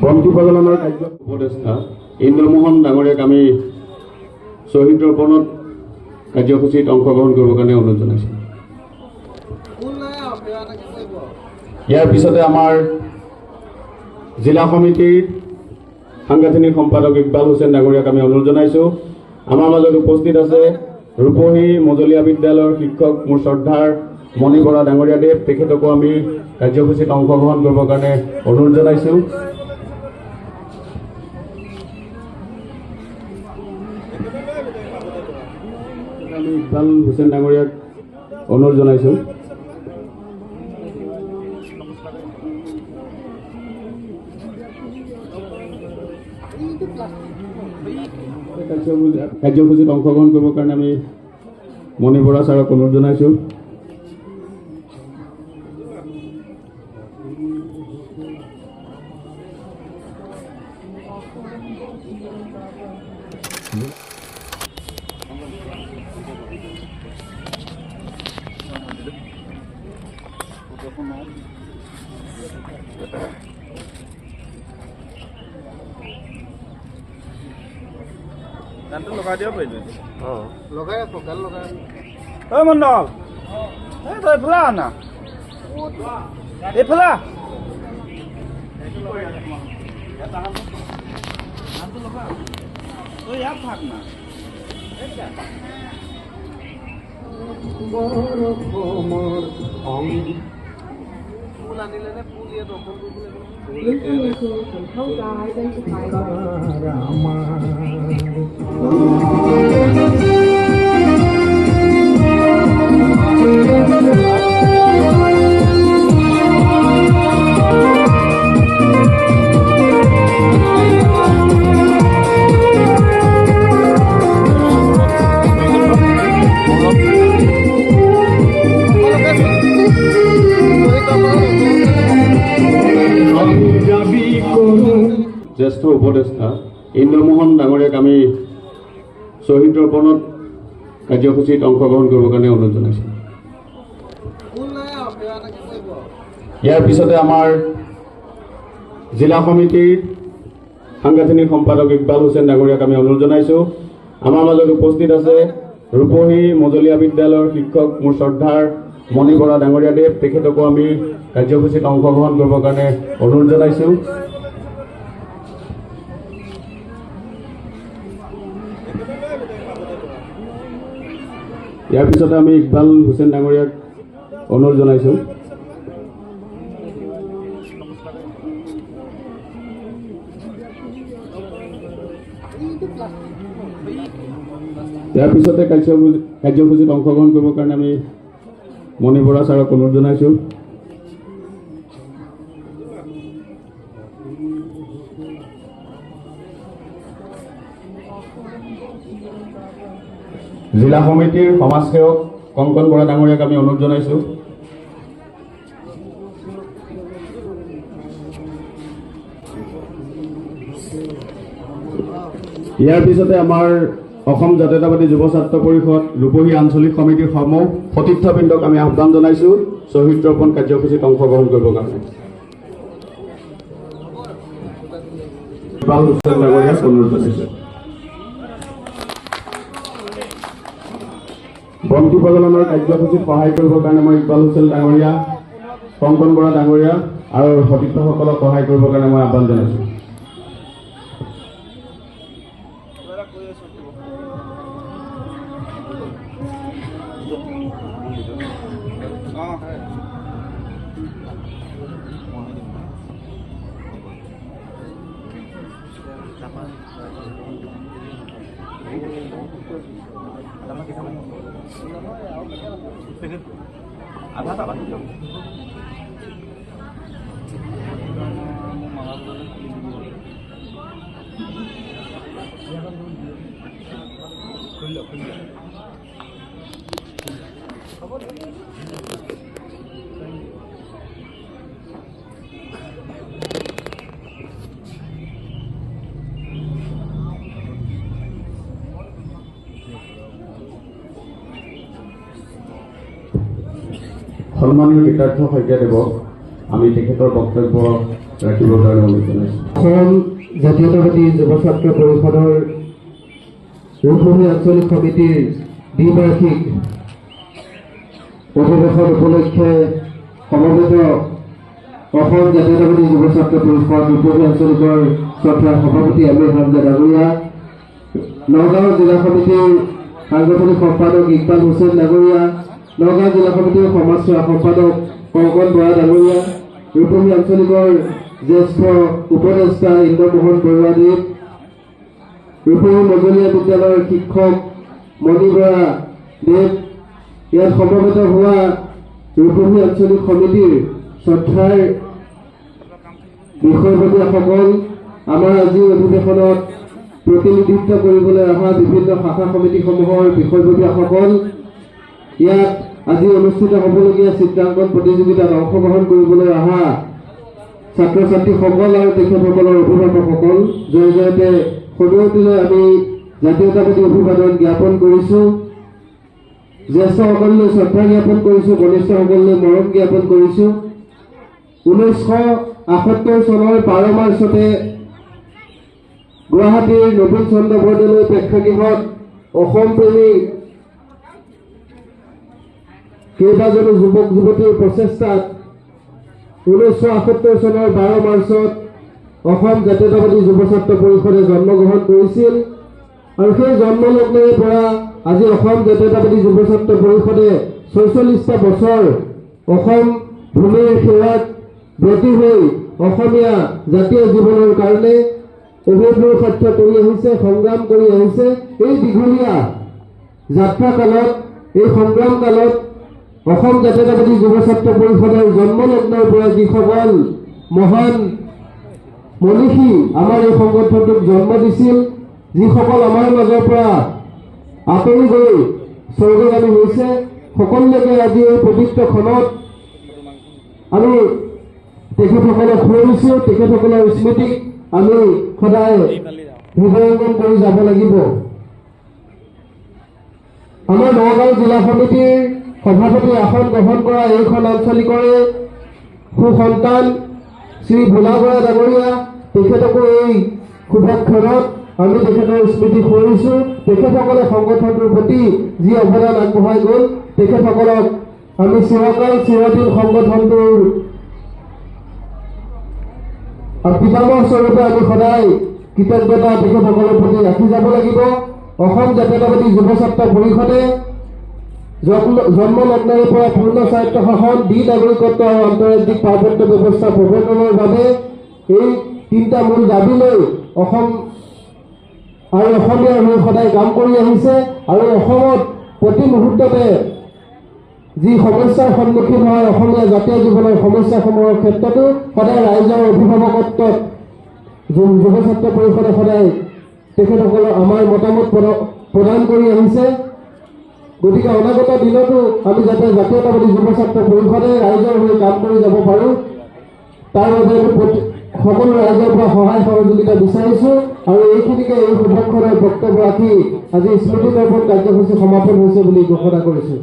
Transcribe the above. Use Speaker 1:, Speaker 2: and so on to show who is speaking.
Speaker 1: বন্তি প্ৰজ্বলনৰ কাৰ্য উপদেষ্টা ইন্দ্ৰমোহন ডাঙৰীয়াক আমি শ্বহীদ তৰ্পণত কাৰ্যসূচীত অংশগ্ৰহণ কৰিবৰ কাৰণে অনুৰোধ জনাইছোঁ। ইয়াৰ পিছতে আমাৰ জিলা সমিতিৰ সাংগঠনিক সম্পাদক ইকবাল হুছেইন ডাঙৰীয়াক আমি অনুৰোধ জনাইছোঁ। আমাৰ মাজত উপস্থিত আছে ৰূপহী মজলীয়া বিদ্যালয়ৰ শিক্ষক মোৰ শ্ৰদ্ধাৰ মণি বৰা ডাঙৰীয়াদেৱ, তেখেতকো আমি কাৰ্যসূচীত অংশগ্ৰহণ কৰিবৰ কাৰণে অনুৰোধ জনাইছোঁ। আমি ইকবাল হুছেইন ডাঙৰীয়াক অনুৰোধ জনাইছোঁ। কাৰ্যসূচীত অংশগ্ৰহণ কৰিবৰ কাৰণে আমি মণি বৰা ছাৰক অনুৰোধ জনাইছোঁ।
Speaker 2: গানটো লগাই দিব পাৰিলো
Speaker 3: লগাই আছো গান লগাই
Speaker 2: ঐ মণ্ডল এই তই এইফালে আহ না এইফালে তই ইয়াত থাক না ফুল আনিলে নে ফুল ইয়াত ৰপণ
Speaker 1: জ্যেষ্ঠ উপদেষ্টা ইন্দ্ৰমোহন ডাঙৰীয়াক আমি শ্বহীদ তৰ্পণত কাৰ্যসূচীত অংশগ্ৰহণ কৰিবৰ কাৰণে অনুৰোধ জনাইছোঁ। ইয়াৰ পিছতে আমাৰ জিলা সমিতিৰ সাংগঠনিক সম্পাদক ইকবাল হুছেইন ডাঙৰীয়াক আমি অনুৰোধ জনাইছোঁ। আমাৰ মাজত উপস্থিত আছে ৰূপহী মজলীয়া বিদ্যালয়ৰ শিক্ষক মোৰ শ্ৰদ্ধাৰ মণি বৰা ডাঙৰীয়াদেৱ, তেখেতকো আমি কাৰ্যসূচীত অংশগ্ৰহণ কৰিবৰ কাৰণে অনুৰোধ জনাইছোঁ। ইয়াৰ পিছতে আমি ইকবাল হুছেইন ডাঙৰীয়াক অনুৰোধ জনাইছোঁ। ইয়াৰ পিছতে কাৰ্যসূচীত অংশগ্ৰহণ কৰিবৰ কাৰণে আমি মণি বৰা ছাৰক অনুৰোধ জনাইছোঁ। জিলা সমিতিৰ সমাজসেৱক কংকন বৰা ডাঙৰীয়াক আমি অনুৰোধ জনাইছোঁ। ইয়াৰ পিছতে আমাৰ অসম জাতীয়তাবাদী যুৱ ছাত্ৰ পৰিষদ ৰূপহী আঞ্চলিক সমিতিৰ সমূহ সতীৰ্থবৃন্দক আমি আহ্বান জনাইছোঁ শ্বহীদ তৰ্পণ কাৰ্যসূচীত অংশগ্ৰহণ কৰিবৰ কাৰণে। ইকবাল হুছেইন ডাঙৰীয়াক অনুৰোধ জনাইছোঁ। বন্তি প্ৰজ্বলনৰ কাৰ্যসূচীত সহায় কৰিবৰ কাৰণে মই ইকবাল হুছেইন ডাঙৰীয়া, কংকন বৰা ডাঙৰীয়া আৰু সতীৰ্থসকলক সহায় কৰিবৰ কাৰণে মই আহ্বান জনাইছোঁ। সন্মানীয় গীতাৰ্থ শইকীয়াদেৱক আমি তেখেতৰ বক্তব্য ৰাখিবৰ কাৰণে অনুৰোধ জনাইছোঁ।
Speaker 4: অসম জাতীয়তাবাদী যুৱ ছাত্ৰ পৰিষদৰ ৰূপহী আঞ্চলিক সমিতিৰ দ্বিবাৰ্ষিক অধিৱেশন উপলক্ষে সমবেত অসম জাতীয়তাবাদী যুৱ ছাত্ৰ পৰিষদ ৰূপহী আঞ্চলিকৰ শ্ৰদ্ধাৰ সভাপতি আমিৰ হামজা ডাঙৰীয়া, নগাঁও জিলা সমিতিৰ সাংগঠনিক সম্পাদক ইকবাল হুছেইন ডাঙৰীয়া, নগাঁও জিলা সমিতিৰ সমাজ সেৱা সম্পাদক কংকন বৰা ডাঙৰীয়া, ৰূপহী আঞ্চলিকৰ জ্যেষ্ঠ উপদেষ্টা ইন্দ্ৰমোহন বৰুৱাদেৱ, ৰূপহী মজলীয়া বিদ্যালয়ৰ শিক্ষক মণি বৰা দেৱ, ইয়াত সমবেত হোৱা ৰূপহী আঞ্চলিক সমিতিৰ শ্ৰদ্ধাৰ বিষয়ববীয়াসকল, আমাৰ আজিৰ অধিৱেশনত প্ৰতিনিধিত্ব কৰিবলৈ অহা বিভিন্ন শাখা সমিতিসমূহৰ বিষয়ববীয়াসকল, ইয়াত আজি অনুষ্ঠিত হ'বলগীয়া চিত্ৰাংকন প্ৰতিযোগিতাত অংশগ্ৰহণ কৰিবলৈ অহা ছাত্ৰ ছাত্ৰীসকল আৰু তেখেতসকলৰ অভিভাৱকসকল, জয়তে সদৌতিলৈ আমি জাতীয়তাবাদী অভিবাদন জ্ঞাপন কৰিছোঁ। জ্যেষ্ঠসকললৈ শ্ৰদ্ধা জ্ঞাপন কৰিছোঁ, কনিষ্ঠসকললৈ মৰম জ্ঞাপন কৰিছোঁ। 1978 চনৰ 12 মাৰ্চতে গুৱাহাটীৰ নবীন চন্দ্ৰ বৰদলৈ প্ৰেক্ষাগৃহত অসম প্ৰেমী কেইবাজনো যুৱক যুৱতীৰ প্ৰচেষ্টাত 1978 চনৰ 12 মাৰ্চত অসম জাতীয়তাবাদী যুৱ ছাত্ৰ পৰিষদে জন্মগ্ৰহণ কৰিছিল আৰু সেই জন্মলগ্নৰে পৰা আজি অসম জাতীয়তাবাদী যুৱ ছাত্ৰ পৰিষদে 46টা বছৰ অসম ভূমিৰ সেৱাত ব্ৰতী হৈ অসমীয়া জাতীয় জীৱনৰ কাৰণে অভিভূৰ সত্য কৰি আহিছে, সংগ্ৰাম কৰি আহিছে। এই দীঘলীয়া যাত্ৰা কালত, এই সংগ্ৰাম কালত অসম জাতীয়তাবাদী যুৱ ছাত্ৰ পৰিষদৰ জন্মলগ্নৰ পৰা যিসকল মহান মনীষী আমাৰ এই সংগঠনটোক জন্ম দিছিল, যিসকল আমাৰ মাজৰ পৰা আঁতৰি গৈ স্বৰ্গগামী হৈছে, সকলোকে আজি এই পবিত্ৰ ক্ষণত আমি তেখেতসকলক সোঁৱৰিছোঁ। তেখেতসকলৰ স্মৃতিক আমি সদায় হৃদয়ঙ্গম কৰি যাব লাগিব। আমাৰ নগাঁও জিলা সমিতিৰ সভাপতি আসন গ্ৰহণ কৰা এইখন আঞ্চলিকৰে সুসন্তান শ্ৰী ভোলা বৰা ডাঙৰীয়া, তেখেতকো এই শুভক্ষণত আমি তেখেতৰ স্মৃতি সোঁৱৰিছোঁ। তেখেতসকলে সংগঠনটোৰ প্ৰতি যি অৱদান আগবঢ়াই গ'ল, তেখেতসকলক আমি চিৰকাল চিৰদিন সংগঠনটোৰ পিতামহ স্বৰূপে আমি সদায় কৃতজ্ঞতা তেখেতসকলৰ প্ৰতি ৰাখি যাব লাগিব। অসম জাতীয়তাবাদী যুৱ ছাত্ৰ পৰিষদে জন্মলগ্নৰে পৰা পূৰ্ণ স্বায়ত্ত শাসন, দ্বি নাগৰিকত্ব আৰু আন্তঃৰাজ্যিক পাৰ্বত্য ব্যৱস্থা প্ৰৱৰ্তনৰ বাবে এই তিনিটা মূল দাবী লৈ অসম আৰু অসমীয়াৰ হৈ সদায় কাম কৰি আহিছে আৰু অসমত প্ৰতি মুহূৰ্ততে যি সমস্যাৰ সন্মুখীন হয় অসমীয়া জাতীয় জীৱনৰ সমস্যাসমূহৰ ক্ষেত্ৰতো সদায় ৰাইজৰ অভিভাৱকত্বত যুৱ ছাত্ৰ পৰিষদে সদায় তেখেতসকলৰ আমাৰ মতামত প্ৰদান কৰি আহিছে। গতিকে অনাগত দিনতো আমি যাতে জাতীয়তাবাদী যুৱ ছাত্ৰ পৰিষদে ৰাইজৰ হৈ কাম কৰি যাব পাৰোঁ, তাৰ বাবে আমি সকলো ৰাইজৰ পৰা সহায় সহযোগিতা বিচাৰিছোঁ আৰু এইখিনিকে এই শুভক্ষণৰ বক্তব্য ৰাখি আজি স্মৃতি তৰ্পণ কাৰ্যসূচী সমাপন হৈছে বুলি ঘোষণা কৰিছোঁ।